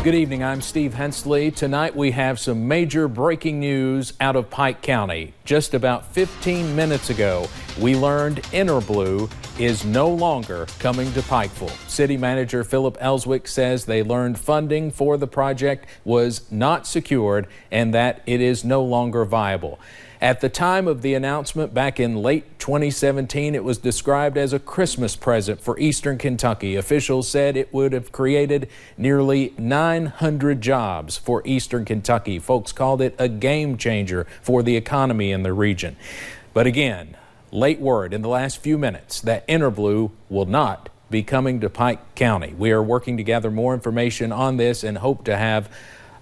Good evening, I'm Steve Hensley. Tonight we have some major breaking news out of Pike County. Just about 15 minutes ago, we learned Interblu is no longer coming to Pikeville. City Manager Philip Elswick says they learned funding for the project was not secured and that it is no longer viable. At the time of the announcement back in late 2017, it was described as a Christmas present for Eastern Kentucky. Officials said it would have created nearly 900 jobs for Eastern Kentucky. Folks called it a game changer for the economy in the region. But again, late word in the last few minutes that Interblu will not be coming to Pike County. We are working to gather more information on this and hope to have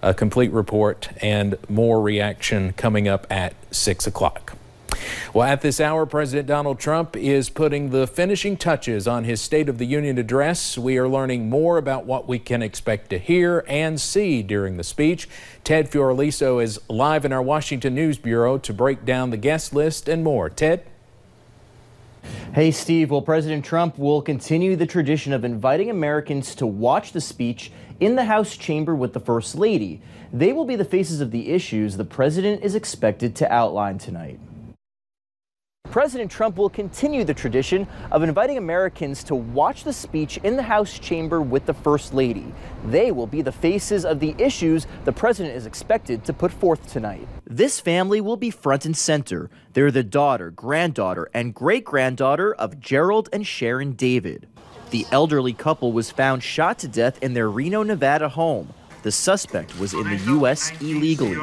a complete report and more reaction coming up at 6 o'clock. Well, at this hour, President Donald Trump is putting the finishing touches on his State of the Union address. We are learning more about what we can expect to hear and see during the speech. Ted Fioraliso is live in our Washington News Bureau to break down the guest list and more. Ted? Hey, Steve. Well, President Trump will continue the tradition of inviting Americans to watch the speech in the House chamber with the First Lady. They will be the faces of the issues the president is expected to outline tonight. President Trump will continue the tradition of inviting Americans to watch the speech in the House chamber with the First Lady. They will be the faces of the issues the president is expected to put forth tonight. This family will be front and center. They're the daughter, granddaughter, and great-granddaughter of Gerald and Sharon David. The elderly couple was found shot to death in their Reno, Nevada home. The suspect was in the U.S. illegally.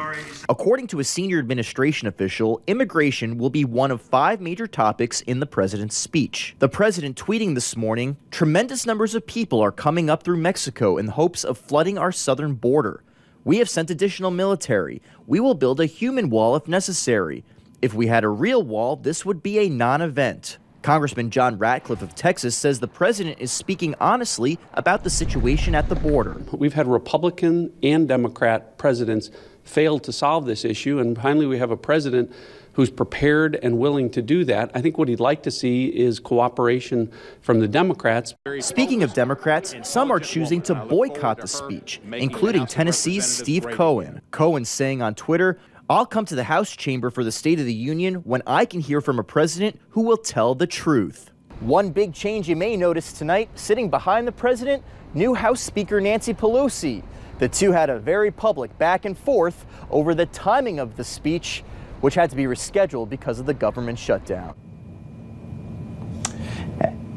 According to a senior administration official, immigration will be one of 5 major topics in the president's speech. The president tweeting this morning, "Tremendous numbers of people are coming up through Mexico in hopes of flooding our southern border. We have sent additional military. We will build a human wall if necessary. If we had a real wall, this would be a non-event." Congressman John Ratcliffe of Texas says the president is speaking honestly about the situation at the border. We've had Republican and Democrat presidents fail to solve this issue, and finally we have a president who's prepared and willing to do that. I think what he'd like to see is cooperation from the Democrats. Speaking of Democrats, some are choosing to boycott the speech, including Tennessee's Steve Cohen. Cohen saying on Twitter, "I'll come to the House chamber for the State of the Union when I can hear from a president who will tell the truth." One big change you may notice tonight, sitting behind the president, new House Speaker Nancy Pelosi. The two had a very public back and forth over the timing of the speech, which had to be rescheduled because of the government shutdown.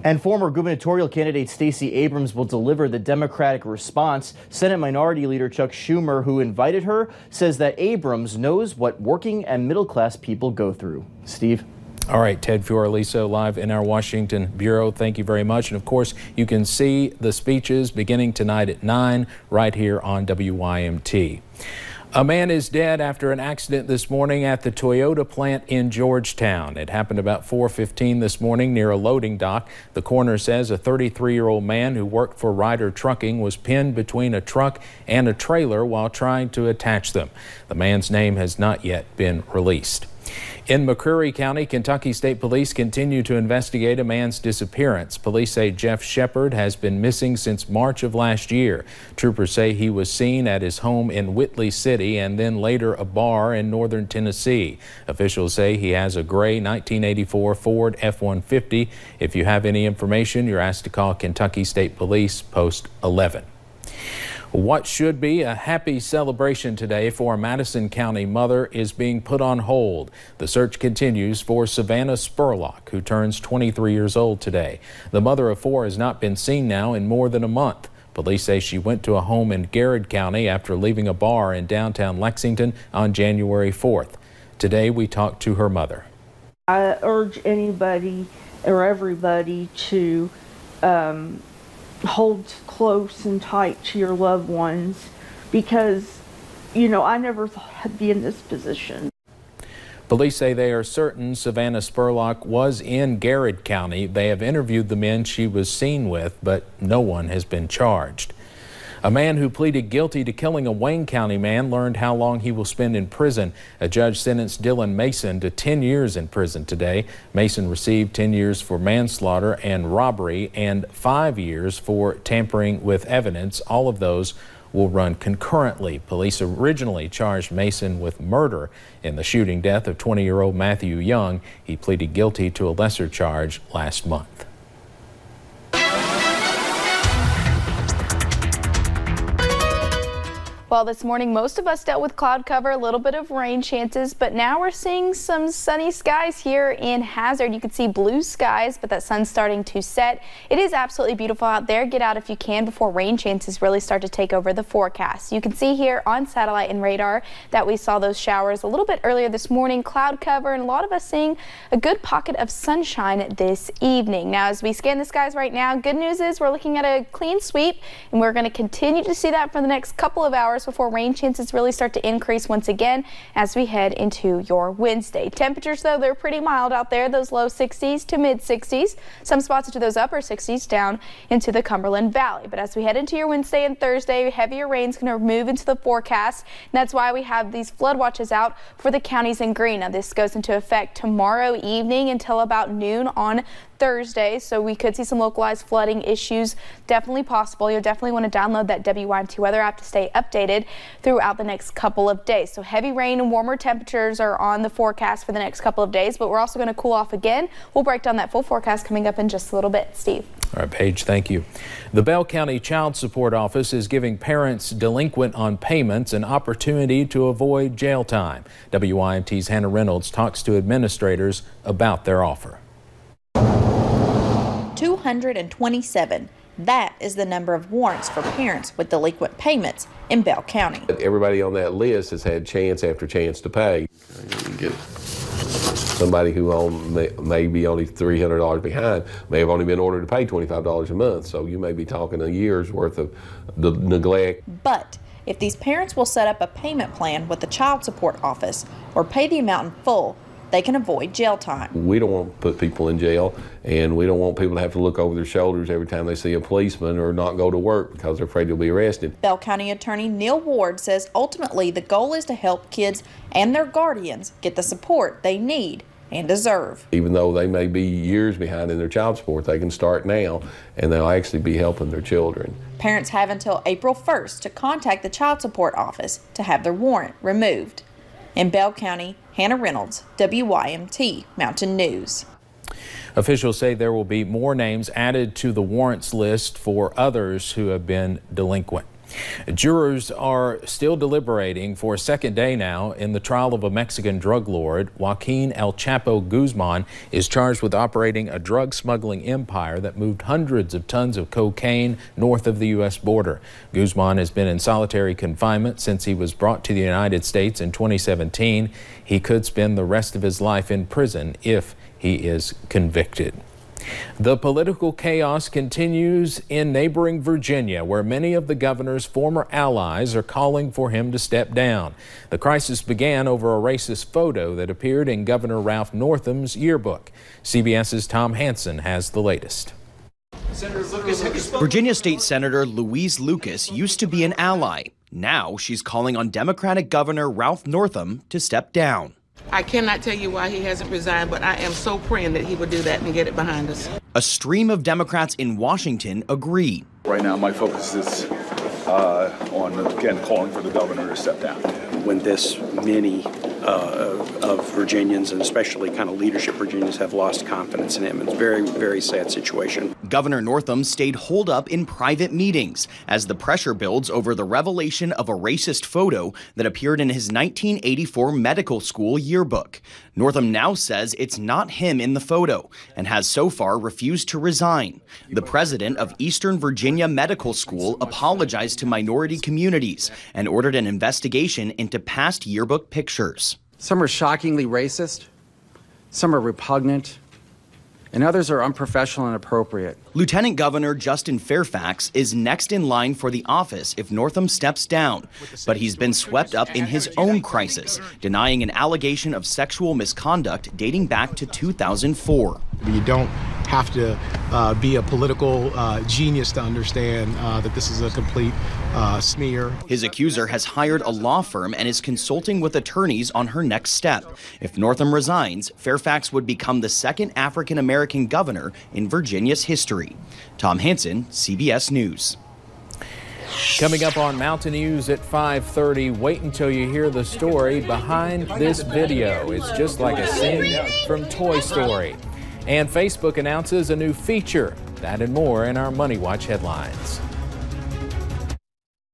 And former gubernatorial candidate Stacey Abrams will deliver the Democratic response. Senate Minority Leader Chuck Schumer, who invited her, says that Abrams knows what working and middle-class people go through. Steve? All right, Ted Fioraliso live in our Washington Bureau. Thank you very much. And of course, you can see the speeches beginning tonight at 9 right here on WYMT. A man is dead after an accident this morning at the Toyota plant in Georgetown. It happened about 4:15 this morning near a loading dock. The coroner says a 33-year-old man who worked for Ryder Trucking was pinned between a truck and a trailer while trying to attach them. The man's name has not yet been released. In McCreary County, Kentucky State Police continue to investigate a man's disappearance. Police say Jeff Shepard has been missing since March of last year. Troopers say he was seen at his home in Whitley City and then later a bar in northern Tennessee. Officials say he has a gray 1984 Ford F-150. If you have any information, you're asked to call Kentucky State Police, Post 11. What should be a happy celebration today for a Madison County mother is being put on hold. The search continues for Savannah Spurlock, who turns 23 years old today. The mother of 4 has not been seen now in more than a month. Police say she went to a home in Garrett County after leaving a bar in downtown Lexington on January 4th. Today we talked to her mother. I urge anybody or everybody to hold close and tight to your loved ones because, I never thought I'd be in this position. Police say they are certain Savannah Spurlock was in Garrett County. They have interviewed the men she was seen with, but no one has been charged. A man who pleaded guilty to killing a Wayne County man learned how long he will spend in prison. A judge sentenced Dylan Mason to 10 years in prison today. Mason received 10 years for manslaughter and robbery and 5 years for tampering with evidence. All of those will run concurrently. Police originally charged Mason with murder in the shooting death of 20-year-old Matthew Young. He pleaded guilty to a lesser charge last month. Well, this morning, most of us dealt with cloud cover, a little bit of rain chances, but now we're seeing some sunny skies here in Hazard. You can see blue skies, but that sun's starting to set. It is absolutely beautiful out there. Get out if you can before rain chances really start to take over the forecast. You can see here on satellite and radar that we saw those showers a little bit earlier this morning, cloud cover, and a lot of us seeing a good pocket of sunshine this evening. Now, as we scan the skies right now, good news is we're looking at a clean sweep, and we're going to continue to see that for the next couple of hours before rain chances really start to increase once again as we head into your Wednesday. Temperatures, though, they're pretty mild out there, those low 60s to mid 60s. Some spots into those upper 60s down into the Cumberland Valley. But as we head into your Wednesday and Thursday, heavier rain's going to move into the forecast. And that's why we have these flood watches out for the counties in green. Now, this goes into effect tomorrow evening until about noon on Thursday, so we could see some localized flooding issues definitely possible. You'll definitely want to download that WYMT weather app to stay updated throughout the next couple of days. So heavy rain and warmer temperatures are on the forecast for the next couple of days, but we're also going to cool off again. We'll break down that full forecast coming up in just a little bit. Steve. All right, Paige, thank you. The Bell County Child Support Office is giving parents delinquent on payments an opportunity to avoid jail time. WYMT's Hannah Reynolds talks to administrators about their offer. 227. That is the number of warrants for parents with delinquent payments in Bell County. Everybody on that list has had chance after chance to pay. You get somebody who may be only $300 behind may have only been ordered to pay $25 a month, so you may be talking a year's worth of the neglect. But if these parents will set up a payment plan with the Child Support Office or pay the amount in full, they can avoid jail time. We don't want to put people in jail, and we don't want people to have to look over their shoulders every time they see a policeman or not go to work because they're afraid they'll be arrested. Bell County Attorney Neil Ward says ultimately the goal is to help kids and their guardians get the support they need and deserve. Even though they may be years behind in their child support, they can start now, and they'll actually be helping their children. Parents have until April 1st to contact the Child Support Office to have their warrant removed. In Bell County, Hannah Reynolds, WYMT Mountain News. Officials say there will be more names added to the warrants list for others who have been delinquent. Jurors are still deliberating for a second day now in the trial of a Mexican drug lord. Joaquin El Chapo Guzman is charged with operating a drug smuggling empire that moved hundreds of tons of cocaine north of the U.S. border. Guzman has been in solitary confinement since he was brought to the United States in 2017. He could spend the rest of his life in prison if he is convicted. The political chaos continues in neighboring Virginia, where many of the governor's former allies are calling for him to step down. The crisis began over a racist photo that appeared in Governor Ralph Northam's yearbook. CBS's Tom Hansen has the latest. Virginia State Senator Louise Lucas used to be an ally. Now she's calling on Democratic Governor Ralph Northam to step down. I cannot tell you why he hasn't resigned, but I am so praying that he will do that and get it behind us. A stream of Democrats in Washington agree. Right now, my focus is on, again, calling for the governor to step down. When this many of Virginians, and especially kind of leadership Virginians, have lost confidence in him. It's a very, very sad situation. Governor Northam stayed holed up in private meetings as the pressure builds over the revelation of a racist photo that appeared in his 1984 medical school yearbook. Northam now says it's not him in the photo and has so far refused to resign. The president of Eastern Virginia Medical School apologized to minority communities and ordered an investigation into past yearbook pictures. Some are shockingly racist, some are repugnant, and others are unprofessional and inappropriate. Lieutenant Governor Justin Fairfax is next in line for the office if Northam steps down, but he's been swept up in his own crisis, denying an allegation of sexual misconduct dating back to 2004. You don't have to be a political genius to understand that this is a complete smear. His accuser has hired a law firm and is consulting with attorneys on her next step. If Northam resigns, Fairfax would become the second African-American governor in Virginia's history. Tom Hansen, CBS News. Coming up on Mountain News at 5:30, wait until you hear the story behind this video. It's just like a scene from Toy Story. And Facebook announces a new feature. That and more in our Money Watch headlines.